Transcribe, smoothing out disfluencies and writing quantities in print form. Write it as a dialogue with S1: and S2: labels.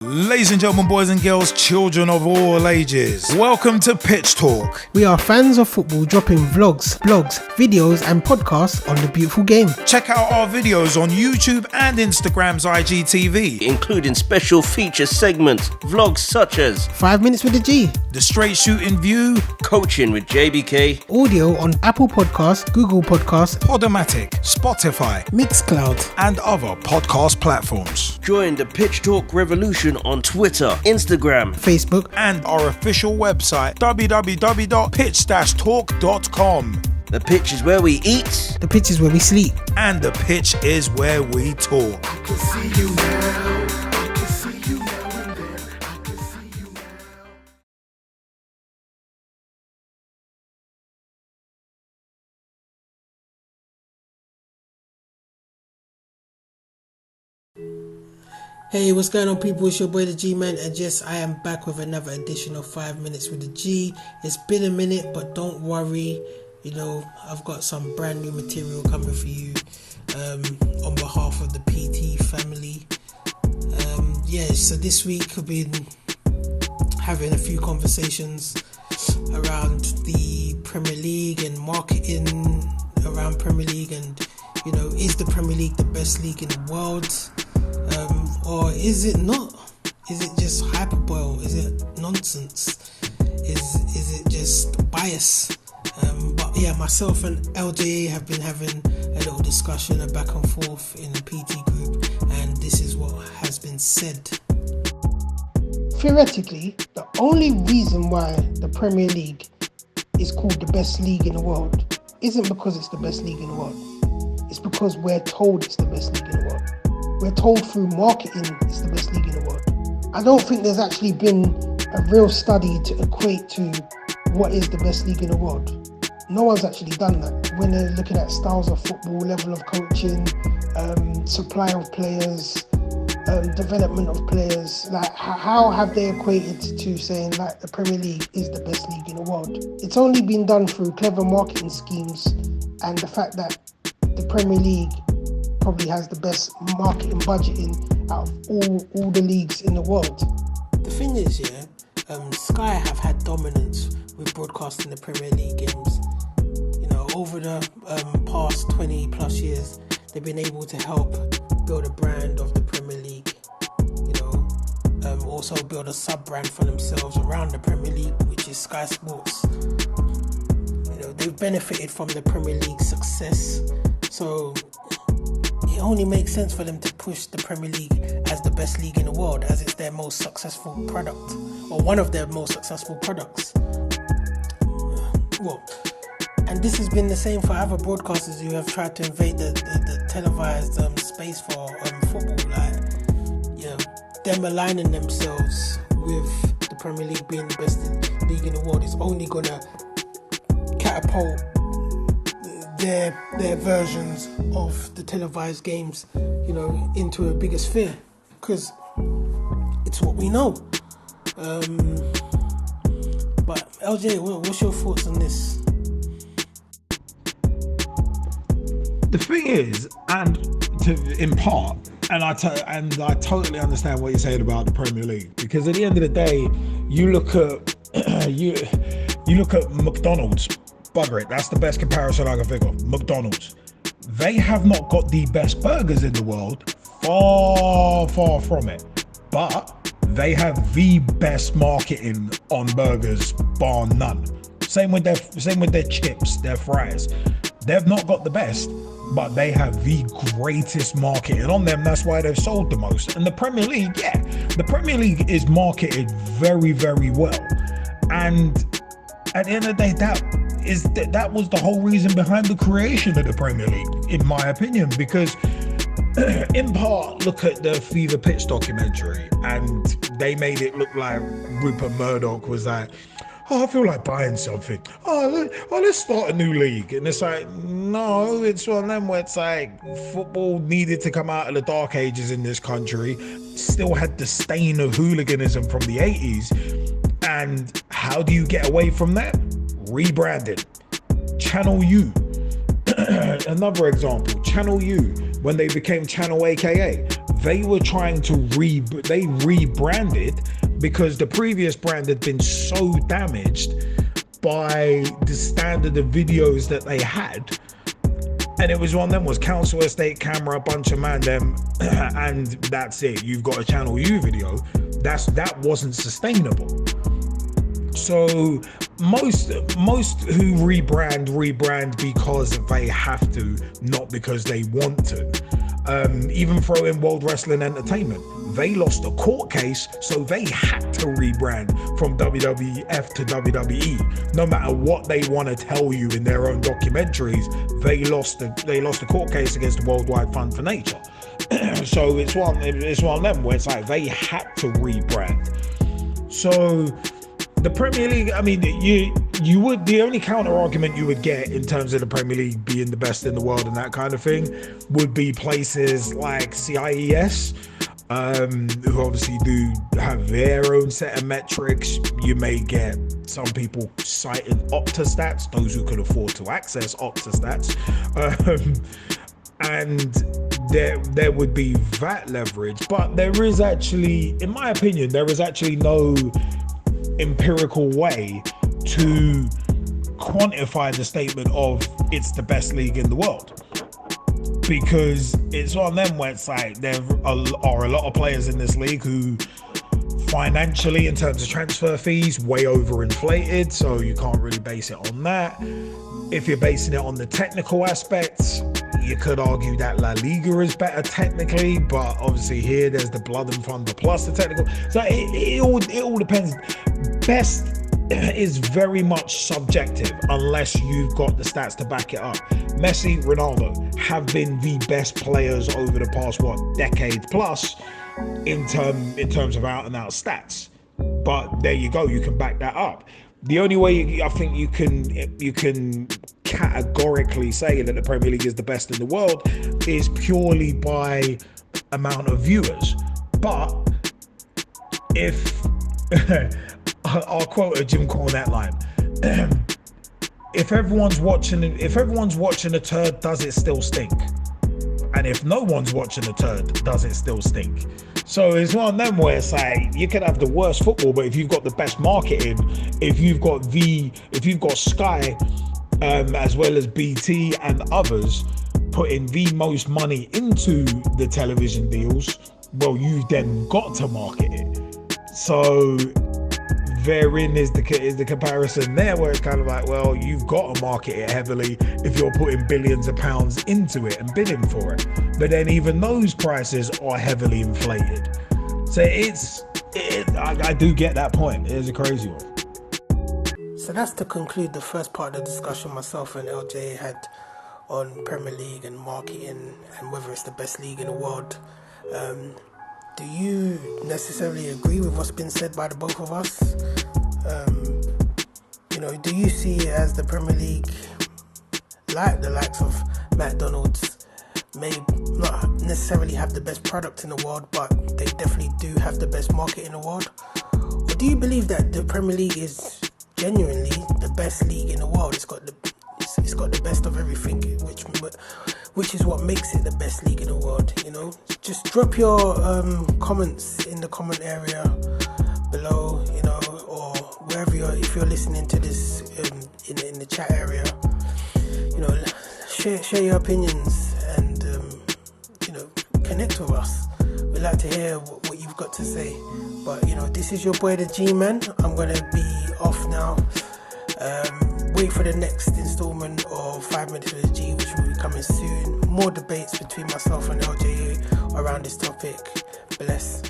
S1: Ladies and gentlemen, boys and girls, children of all ages, welcome to Pitch Talk.
S2: We are fans of football dropping vlogs, blogs, videos and podcasts on the beautiful game.
S1: Check out our videos on YouTube and Instagram's IGTV,
S3: including special feature segments, vlogs such as
S2: 5 Minutes with the G,
S1: The Straight Shooting View,
S3: Coaching with JBK,
S2: audio on Apple Podcasts, Google Podcasts,
S1: Podomatic, Spotify,
S2: Mixcloud
S1: and other podcast platforms.
S3: Join the Pitch Talk revolution on Twitter, Instagram,
S2: Facebook,
S1: and our official website www.pitch-talk.com.
S3: The pitch is where we eat,
S2: the pitch is where we sleep,
S1: and the pitch is where we talk.
S4: I can see you now. I can see you now and then. I can see you now.
S2: Hey, what's going on, people? It's your boy the G-Man, and yes, I am back with another edition of 5 Minutes with the G. It's been a minute, but don't worry, you know, I've got some brand new material coming for you on behalf of the PT family. So this week I've been having a few conversations around the Premier League and marketing around Premier League, and, you know, is the Premier League the best league in the world? Or is it not? Is it just hyperbole? Is it nonsense? Is it just bias? But yeah, myself and LJA have been having a little discussion, a back and forth in the PT group, and this is what has been said. Theoretically, the only reason why the Premier League is called the best league in the world isn't because it's the best league in the world. It's because we're told it's the best league in the world. We're told through marketing it's the best league in the world. I don't think there's actually been a real study to equate to what is the best league in the world. No one's actually done that. When they're looking at styles of football, level of coaching, supply of players, development of players, like how have they equated to saying like the Premier League is the best league in the world? It's only been done through clever marketing schemes and the fact that the Premier League probably has the best marketing budgeting out of all the leagues in the world. The thing is, Sky have had dominance with broadcasting the Premier League games. You know, over the past 20 plus years, they've been able to help build a brand of the Premier League. You know, also build a sub-brand for themselves around the Premier League, which is Sky Sports. You know, they've benefited from the Premier League success, so it only makes sense for them to push the Premier League as the best league in the world, as it's their most successful product, or one of their most successful products. Well, and this has been the same for other broadcasters who have tried to invade the televised space for football. Like, you know, them aligning themselves with the Premier League being the best league in the world is only gonna catapult their versions of the televised games, you know, into a bigger sphere, because it's what we know. But LJ, what's your thoughts on this?
S1: The thing is, in part, I totally understand what you're saying about the Premier League, because at the end of the day, you look at you look at McDonald's. Bugger it, that's the best comparison I can think of. McDonald's. They have not got the best burgers in the world, far from it, but they have the best marketing on burgers, bar none. Same with their chips, their fries. They've not got the best, but they have the greatest marketing on them. That's why they've sold the most. And the Premier League, the Premier League is marketed very, very well. And at the end of the day, that was the whole reason behind the creation of the Premier League, in my opinion, because in part, look at the FIFA Pitch documentary, and they made it look like Rupert Murdoch was like, I feel like buying something. Let's start a new league. And it's like, no, it's one of them where it's like football needed to come out of the dark ages in this country, still had the stain of hooliganism from the 80s. And how do you get away from that? Rebranding. Channel U. Another example, Channel U, when they became Channel AKA, they were trying to they rebranded because the previous brand had been so damaged by the standard of videos that they had. And it was one of them was council estate camera, a bunch of man them, and that's it. You've got a Channel U video. That wasn't sustainable. So most who rebrand because they have to, not because they want to. Even throw in World Wrestling Entertainment. They lost a court case, so they had to rebrand from WWF to WWE. No matter what they want to tell you in their own documentaries, they lost a court case against the Worldwide Fund for Nature. So it's one of them where it's like they had to rebrand. So the Premier League, I mean, you would, the only counter argument you would get in terms of the Premier League being the best in the world and that kind of thing would be places like CIES, who obviously do have their own set of metrics. You may get some people citing Optastats, those who could afford to access Optastats, and there would be that leverage. But there is actually, in my opinion, there is actually no empirical way to quantify the statement of it's the best league in the world, because it's one of them where it's like there are a lot of players in this league who financially, in terms of transfer fees, way overinflated, so you can't really base it on that. If you're basing it on the technical aspects, you could argue that La Liga is better technically, but obviously here there's the blood and thunder plus the technical. So it all depends. Best is very much subjective unless you've got the stats to back it up. Messi, Ronaldo have been the best players over the past decade plus in terms of out and out stats. But there you go, you can back that up. The only way I think you can categorically say that the Premier League is the best in the world is purely by amount of viewers. But if I'll quote a Jim Cornette line, if everyone's watching a turd, does it still stink? And if no one's watching a turd, does it still stink? So it's one of them where it's like you can have the worst football, but if you've got the best marketing, if you've got Sky, as well as BT and others putting the most money into the television deals, well, you've then got to market it. So therein is the comparison there, where it's kind of like, well, you've got to market it heavily if you're putting billions of pounds into it and bidding for it. But then even those prices are heavily inflated. So I do get that point. It is a crazy one.
S2: So that's to conclude the first part of the discussion myself and LJ had on Premier League and marketing and whether it's the best league in the world. Do you necessarily agree with what's been said by the both of us? Do you see it as the Premier League, like the likes of McDonald's, may not necessarily have the best product in the world, but they definitely do have the best market in the world? Or do you believe that the Premier League is genuinely the best league in the world? It's got the best of everything, which is what makes it the best league in the world. Just drop your comments in the comment area below, or wherever if you're listening to this in the chat area. Share your opinions and connect with us. We'd like to hear what you've got to say. But this is your boy the G-Man. I'm gonna be off now. Wait for the next installment of 5 Minutes with the G, which will be coming soon. More debates between myself and LJA around this topic. Bless.